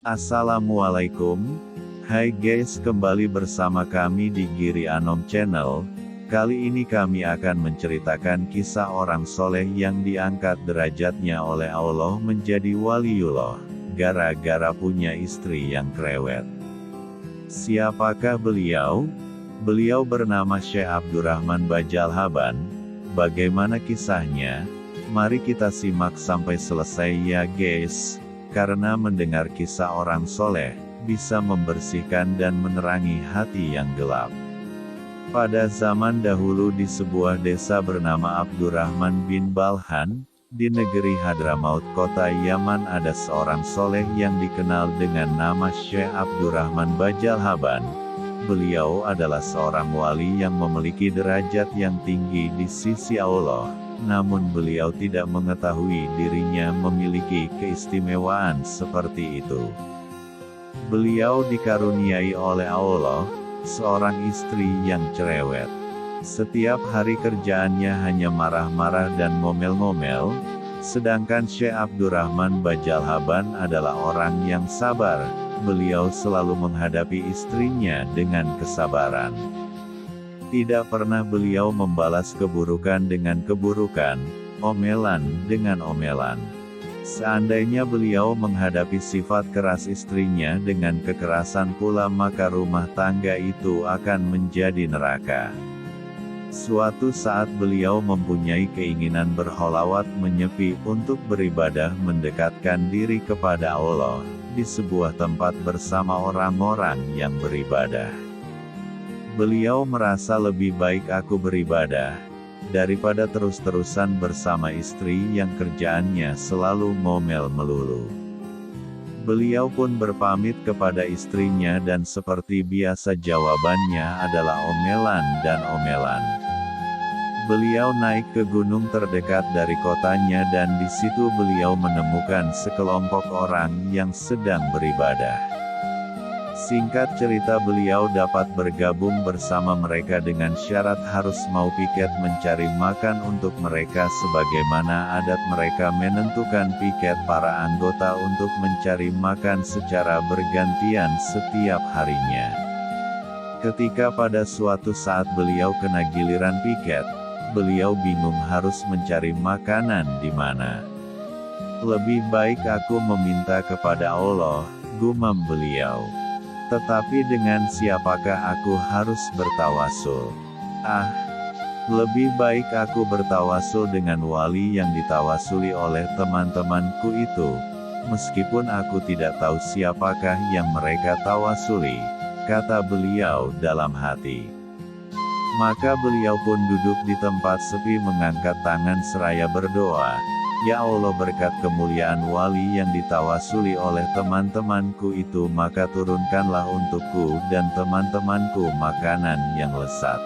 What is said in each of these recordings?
Assalamualaikum. Hai guys, kembali bersama kami di Giri Anom Channel. Kali ini kami akan menceritakan kisah orang soleh yang diangkat derajatnya oleh Allah menjadi waliullah, gara-gara punya istri yang krewet. Siapakah beliau? Beliau bernama Syekh Abdurrahman Bajal Haban. Bagaimana kisahnya? Mari kita simak sampai selesai ya guys, karena mendengar kisah orang soleh, bisa membersihkan dan menerangi hati yang gelap. Pada zaman dahulu di sebuah desa bernama Abdurrahman bin Balhan, di negeri Hadramaut kota Yaman ada seorang soleh yang dikenal dengan nama Syekh Abdurrahman Bajal Haban. Beliau adalah seorang wali yang memiliki derajat yang tinggi di sisi Allah. Namun beliau tidak mengetahui dirinya memiliki keistimewaan seperti itu. Beliau dikaruniai oleh Allah seorang istri yang cerewet. Setiap hari kerjaannya hanya marah-marah dan ngomel-ngomel, sedangkan Syekh Abdurrahman Bajal Haban adalah orang yang sabar. Beliau selalu menghadapi istrinya dengan kesabaran. Tidak pernah beliau membalas keburukan dengan keburukan, omelan dengan omelan. Seandainya beliau menghadapi sifat keras istrinya dengan kekerasan pula, maka rumah tangga itu akan menjadi neraka. Suatu saat beliau mempunyai keinginan berholawat menyepi untuk beribadah mendekatkan diri kepada Allah, di sebuah tempat bersama orang-orang yang beribadah. Beliau merasa lebih baik aku beribadah, daripada terus-terusan bersama istri yang kerjaannya selalu ngomel melulu. Beliau pun berpamit kepada istrinya dan seperti biasa jawabannya adalah omelan dan omelan. Beliau naik ke gunung terdekat dari kotanya dan di situ beliau menemukan sekelompok orang yang sedang beribadah. Singkat cerita, beliau dapat bergabung bersama mereka dengan syarat harus mau piket mencari makan untuk mereka sebagaimana adat mereka menentukan piket para anggota untuk mencari makan secara bergantian setiap harinya. Ketika pada suatu saat beliau kena giliran piket, beliau bingung harus mencari makanan di mana. Lebih baik aku meminta kepada Allah, gumam beliau. Tetapi dengan siapakah aku harus bertawasul? Lebih baik aku bertawasul dengan wali yang ditawasuli oleh teman-temanku itu. Meskipun aku tidak tahu siapakah yang mereka tawasuli, kata beliau dalam hati. Maka beliau pun duduk di tempat sepi mengangkat tangan seraya berdoa. Ya Allah, berkat kemuliaan wali yang ditawasuli oleh teman-temanku itu, maka turunkanlah untukku dan teman-temanku makanan yang lezat.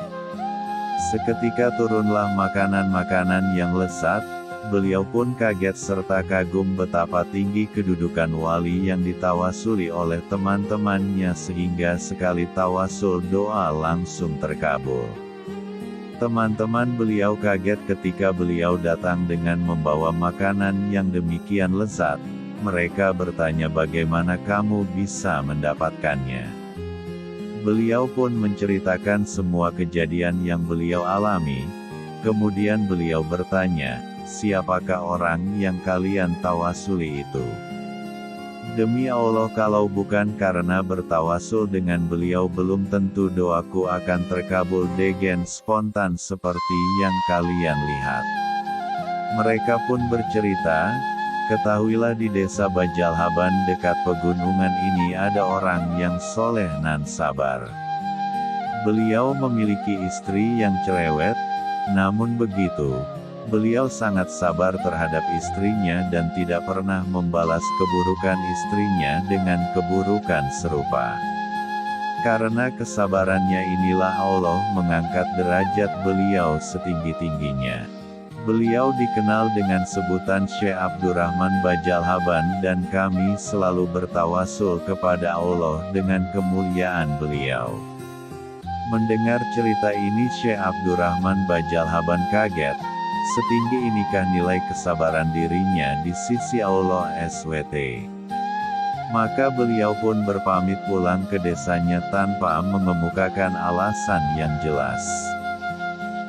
Seketika turunlah makanan-makanan yang lezat. Beliau pun kaget serta kagum betapa tinggi kedudukan wali yang ditawasuli oleh teman-temannya sehingga sekali tawasul doa langsung terkabul. Teman-teman beliau kaget ketika beliau datang dengan membawa makanan yang demikian lezat. Mereka bertanya, bagaimana kamu bisa mendapatkannya? Beliau pun menceritakan semua kejadian yang beliau alami. Kemudian beliau bertanya, siapakah orang yang kalian tawasuli itu? Demi Allah, kalau bukan karena bertawasul dengan beliau belum tentu doaku akan terkabul dengan spontan seperti yang kalian lihat. Mereka pun bercerita, ketahuilah di desa Bajal Haban dekat pegunungan ini ada orang yang soleh nan sabar. Beliau memiliki istri yang cerewet, namun begitu, beliau sangat sabar terhadap istrinya dan tidak pernah membalas keburukan istrinya dengan keburukan serupa. Karena kesabarannya inilah Allah mengangkat derajat beliau setinggi-tingginya. Beliau dikenal dengan sebutan Syekh Abdurrahman Bajal Haban dan kami selalu bertawasul kepada Allah dengan kemuliaan beliau. Mendengar cerita ini Syekh Abdurrahman Bajal Haban kaget. Setinggi inikah nilai kesabaran dirinya di sisi Allah SWT. Maka beliau pun berpamit pulang ke desanya tanpa mengemukakan alasan yang jelas.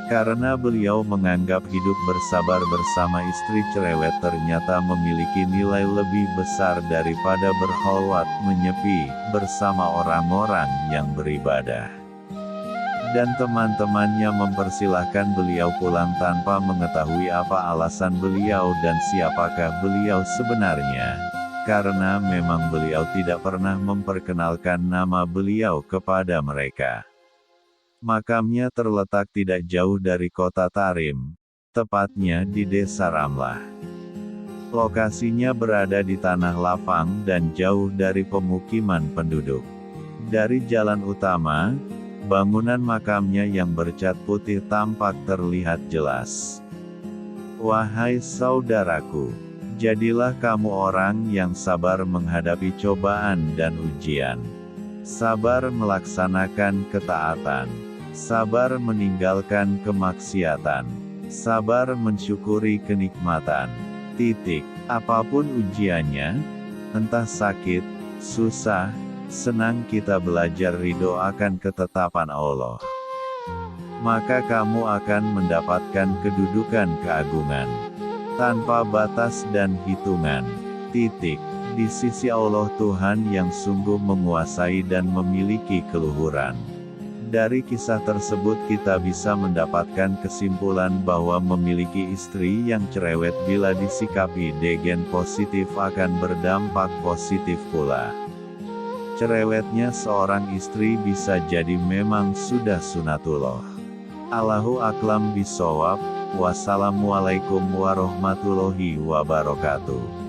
Karena beliau menganggap hidup bersabar bersama istri cerewet ternyata memiliki nilai lebih besar daripada berkholwat menyepi bersama orang-orang yang beribadah. Dan teman-temannya mempersilahkan beliau pulang tanpa mengetahui apa alasan beliau dan siapakah beliau sebenarnya. Karena memang beliau tidak pernah memperkenalkan nama beliau kepada mereka. Makamnya terletak tidak jauh dari kota Tarim, tepatnya di Desa Ramlah. Lokasinya berada di tanah lapang dan jauh dari pemukiman penduduk. Dari jalan utama, bangunan makamnya yang bercat putih tampak terlihat jelas. Wahai saudaraku, jadilah kamu orang yang sabar menghadapi cobaan dan ujian. Sabar melaksanakan ketaatan. Sabar meninggalkan kemaksiatan. Sabar mensyukuri kenikmatan. Apapun ujiannya, entah sakit, susah, senang, kita belajar ridho akan ketetapan Allah. Maka kamu akan mendapatkan kedudukan keagungan tanpa batas dan hitungan. Di sisi Allah Tuhan yang sungguh menguasai dan memiliki keluhuran. Dari kisah tersebut kita bisa mendapatkan kesimpulan bahwa memiliki istri yang cerewet bila disikapi dengan positif akan berdampak positif pula. Cerewetnya seorang istri bisa jadi memang sudah sunatullah. Allahu a'lam bishawab. Wassalamualaikum warahmatullahi wabarakatuh.